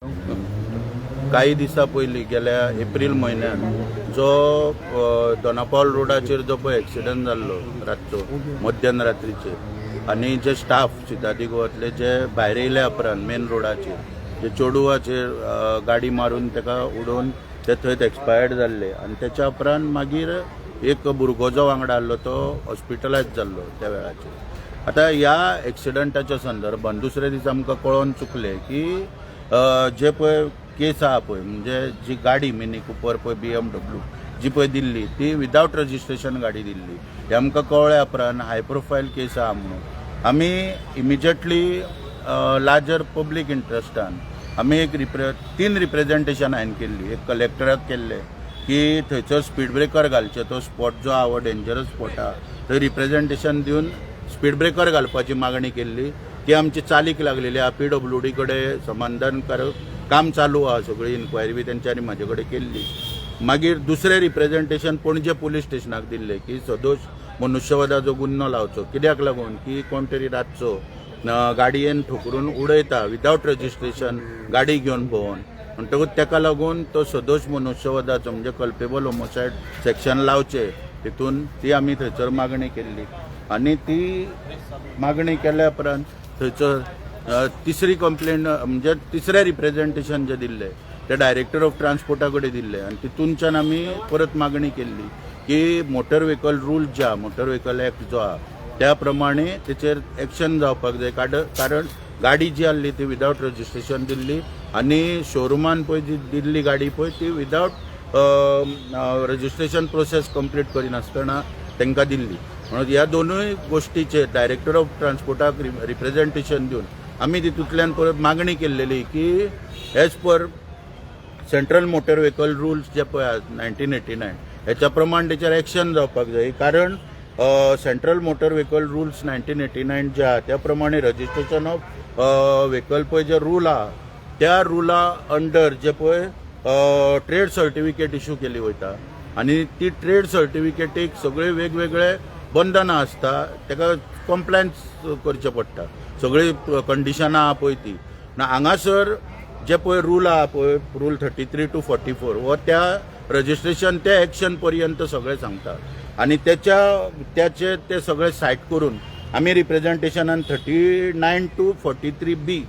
काही दिसा पयलीं गेल्या एप्रील म्हयन्यात जो दोनापावल रोडाचेर जो पळय एक्सिडंट जाल्लो रातचो मध्यन रात्रीचे आनी जे स्टाफ सिद्धार्थी गोवातले जे भायर येयल्या उपरांत मेन रोडाचेर जे चेडवाचेर गाडी मारून ताका उडोवन ते थंयच एक्सपायर्ड जाल्ले आनी तेच्या उपरांत मागीर एक भुरगो जो वांगडा आसलो तो हॉस्पिटलायज जाल्लो त्या वेळाचेर। आतां ह्या एक्सिडंटाच्या संदर्भात दुसरे दीस आमकां कळोवन चुकले की जे पळय केस आहा पळय म्हणजे जी गाडी मिनी कुपर पळय BMW जी पळय दिल्ली ती विदाउट रजिस्ट्रेशन गाडी दिल्ली हे आमकां कळ्ळ्या उपरांत हाय प्रोफायल केस आहा म्हणून आमी इमिजिएटली लार्जर पब्लीक इंट्रस्टान आमी एक तीन रिप्रेझेंटेशन हांवें केल्ली। एक कलेक्टराक केल्ले की थंयसर स्पीड ब्रेकर घालचे, तो स्पॉट जो आहा हो डेंजरस स्पॉट आहा थंय रिप्रेझेंटेशन दिवन स्पीड ब्रेकर घालपाची मागणी केल्ली। ती आमची चालीक लागलेली आहा। PWD कडेन समाधानकारक काम चालू आहा, सगळी इन्क्वायरी बी तेंच्यांनी म्हाजे कडेन केल्ली। मागीर दुसरे रिप्रेझेंटेशन पणजे पुलीस स्टेशनाक दिल्ले की सदोश मनुष्यवधाचो गुन्हो लावचो, कित्याक लागून की कोण तरी रातचो गाडयेन ठोकरून उडयता विदाउट रजिस्ट्रेशन गाडी घेवन भोंवन, म्हणटकूच ताका लागून तो सदोश मनुष्यवधाचो म्हणजे कल्पेबल होमोसायड सेक्शन लावचे तितून ती आमी थंयसर मागणी केल्ली। आनी ती मागणी केल्या उपरांत थंयसर तिसरी कंप्लेंट म्हणजे तिसरे रिप्रेझेंटेशन जे दिल्ले ते डायरेक्टर ऑफ ट्रान्सपोर्टा कडेन दिल्ले आनी तितूनच्यान आमी परत मागणी केल्ली की मोटर व्हेकल रूल जे आहा, मोटर व्हेकल एक्ट जो आहा त्या प्रमाणे तेचेर एक्शन जावपाक जाय। कारण गाडी जी आसली ती विदाउट रजिस्ट्रेशन दिल्ली आनी शोरुमान पळय जी दिल्ली गाडी पळय ती विदाउट रजिस्ट्रेशन प्रोसेस कंप्लीट करिनासतना तांकां दिल्ली। म्हणून ह्या दोनूय गोष्टीचे डायरेक्टर ऑफ ट्रान्सपोर्टाक रिप्रेझेंटेशन दिवन आमी तितूंतल्यान परत मागणी केल्लेली की as per central motor vehicle rules जे पळय 1989 हेच्या प्रमाण तेचेर एक्शन जावपाक जाय। कारण सेंट्रल मोटर व्हेकल रुल्स 1989 जे आहा त्या प्रमाणे रजिस्ट्रेशन ऑफ व्हेकल पळय जे रूल आहा त्या रुला अंडर जे पळय ट्रेड सर्टिफिकेट इश्यू केली वयता आनी ती ट्रेड सर्टिफिकेटीक सगळे वेगवेगळे बंधनां आसता, ताका कम्प्लायन्स करचें पडटा, सगळी कंडिशनां आहा पळय ती हांगासर जे पळय रूल आहा पळय रूल 33 to 44 हो त्या रजिस्ट्रेशन ते एक्शन पर्यंत सगळें सांगता आनी त्याचे ते सगळे सायट करून आमी रिप्रेझेंटेशनान 39 to 43B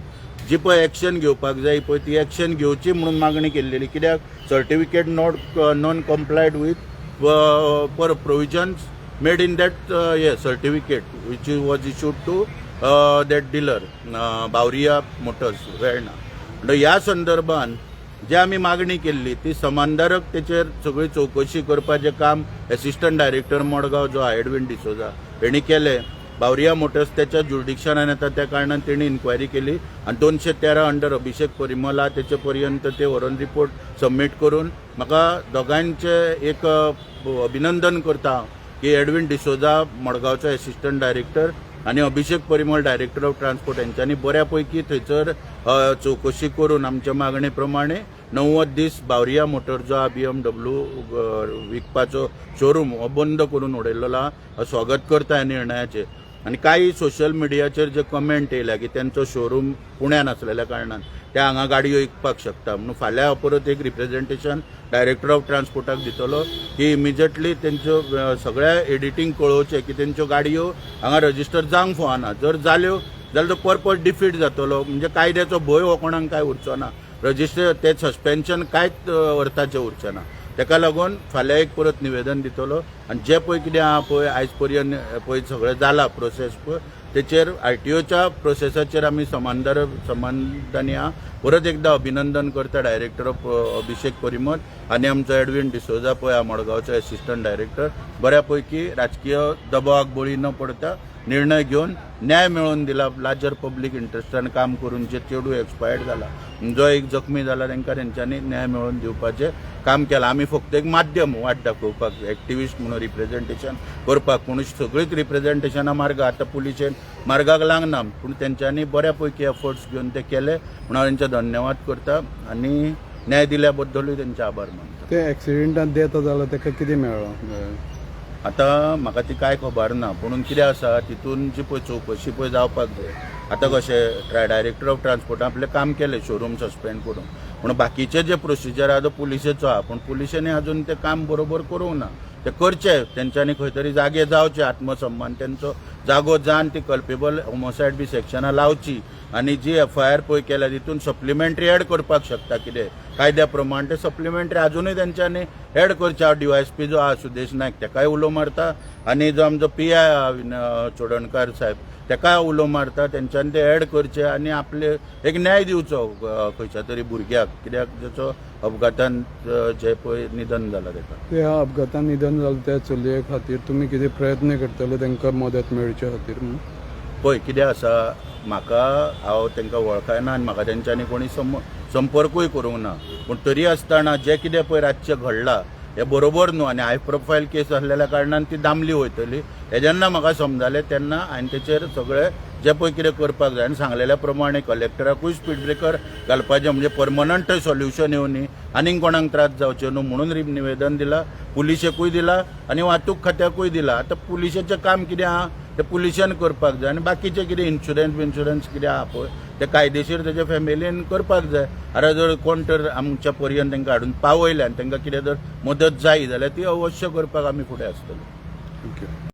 जी पळय एक्शन घेवपाक जाय पळय ती एक्शन घेवची म्हणून मागणी केल्लेली। कित्याक certificate non complied with per provisions made in that certificate which was issued to that dealer Bavaria Motors Verna. ह्या संदर्भात जे आमी मागणी केल्ली ती समानधारक तेचेर सगळी चौकशी करपाचें काम एसिस्टंट डायरेक्टर मडगांव जो आहा एडविन डिसोजा हेणी केलें। बावरिया मोटर्स त्याच्या जुरिडिक्शनान येता त्या कारणान तेणी इन्क्वायरी केली आनी 213 अंडर अभिषेक परिमल आहा तेचे पर्यंत ते व्हरून रिपोर्ट सबमीट करून म्हाका दोगांचे एक अभिनंदन करता की एडविन डिसोजा मडगांवचो एसिस्टंट डायरेक्टर आनी अभिषेक परिमल डायरेक्टर ऑफ ट्रान्सपोर्ट यांच्यानी बऱ्या पैकी थंयसर चौकशी करून आमच्या मागणे प्रमाणे 90 दीस बावरिया मोटर जो आहा BMW विकपाचो शोरूम हो बंद करून उडयल्लो आहा। स्वागत करता ह्या निर्णयाचे। आनी काही सोशल मिडियाचेर जे कमेंट येयल्या की तेंचो शोरूम पुण्यान आसलेल्या कारणान ते हांगा गाडयो विकपाक शकता म्हणून फाल्यां परत एक रिप्रेझेंटेशन डायरेक्टर ऑफ ट्रान्सपोर्टाक दितलो की इमिजिएटली तेंच्यो सगळ्या एडिटींग कळोवचें की तेंच्यो गाडयो हांगा रजिस्टर जावंक फावना, जर जाल्यो जाल्यार तो पर्पज डिफीट जातलो म्हणजे कायद्याचो भंय हो कोणाक काय उरचो ना, रजिस्टर ते सस्पेन्शन कांयच अर्थाचें उरचें ना। ताका लागून फाल्यां एक परत निवेदन दितलो आनी जे पळय कितें आहा पळय आयज पर्यंत पळय सगळें जाला प्रोसेस पळय तेचेर RTOच्या प्रोसेसाचेर आमी समाधानी आहा। परत एकदा अभिनंदन करता डायरेक्टर ऑफ अभिषेक परिमल आनी आमचो एडविन डिसोजा पळय आहा मडगांवचो एसिस्टंट डायरेक्टर बऱ्या पैकी राजकीय दबावाक बळी न पडता निर्णय घेवन न्याय मेळोवन दिला। लार्जर पब्लीक इंट्रस्टान काम करून जे चेडूं एक्सपायर्ड जाला जो एक जखमी जाला तांकां तेंच्यांनी न्याय मेळोवन दिवपाचें काम केलां। आमी फक्त एक माध्यम वाट दाखोवपाक एक्टिविस्ट म्हणून रिप्रेझेंटेशन करपाक पूण सगळीच रिप्रेझेंटेशनां मार्ग आतां पुलिशेन मार्गाक लागना पूण तेंच्यांनी बऱ्या पैकी एफर्ट्स घेवन ते केले म्हणून हांव तेंचे धन्यवाद करता आनी न्याय दिल्या बद्दलूय तेंचे आभार मानता। ते एक्सिडेंटान डेथ जालो ताका कितें मेळ्ळो आतां म्हाका ती कांय खबर ना पूण कितें आसा तितून जी पळय चौकशी पळय जावपाक जाय आतां कशें डायरेक्टर ऑफ ट्रान्सपोर्टान आपलें काम केलें शोरूम सस्पेंड करून पूण बाकीचे जे प्रोसिजर आहा तो पुलिशेचो आहा पूण पुलिशेनी अजून ते काम बरोबर करूंक ना ते करचे तेंच्यांनी खंय तरी जागे जावचे आत्मसन्मान तेंचो जागो जावन ती कल्पेबल होमोसायड बी सेक्शनां लावची आनी जी FIR पळय केल्या तितून सप्लिमेंटरी एड करपाक शकता कितें कायद्या प्रमाण ते सप्लिमेंटरी अजूनय तेंच्यांनी एड करचे हांव DYSP जो आहा सुदेश नायक तेकाय उलो मारता आनी जो आमचो PI चोडणकार साहेब तेकाय उलो मारता तेंच्यांनी ते एड करचे आनी आपले एक न्याय दिवचो खंयच्या तरी भुरग्याक कित्याक जाचो अपघातान जे पळय निधन जालां तेका ह्या अपघातान निधन जालें त्या चलये खातीर तुमी कितें प्रयत्न करतले तांकां मदत मेळचे खातीर पळय कितें आसा म्हाका हांव तांकां वळखायना आनी म्हाका तेंच्यांनी कोणी संपर्कूय करूंक ना पूण तरी आसतना जें कितें पळय रातचें घडलां हें बरोबर न्हू आनी हाय प्रोफायल केस आसलेल्या कारणान ती दामली वयतली हें जेन्ना म्हाका समजालें तेन्ना हांवें तेचेर सगळें जें पळय कितें करपाक जाय आनी सांगलेल्या प्रमाणे कलेक्टराकूय स्पीड ब्रेकर घालपाचें म्हणजे परमनंट सोल्युशन येवनी आनीक कोणाक त्रास जावचे न्हू म्हणून निवेदन दिलां पुलिशेकूय दिलां आनी वाहतूक खात्याकूय दिलां आतां पुलिशेचें काम कितें आहा ते पुलिशेन करपाक जाय आनी बाकीचें कितें इन्शुरन्स कितें आहा पळय ते कायदेशीर तेजे फॅमिलीन करपाक जाय आतां जर कोण तर आमच्या पर्यंत तांकां हाडून पावयले आनी तांकां कितें जर मदत जाय जाल्यार ती अवश्य करपाक आमी फुडें आसतले थँक्यू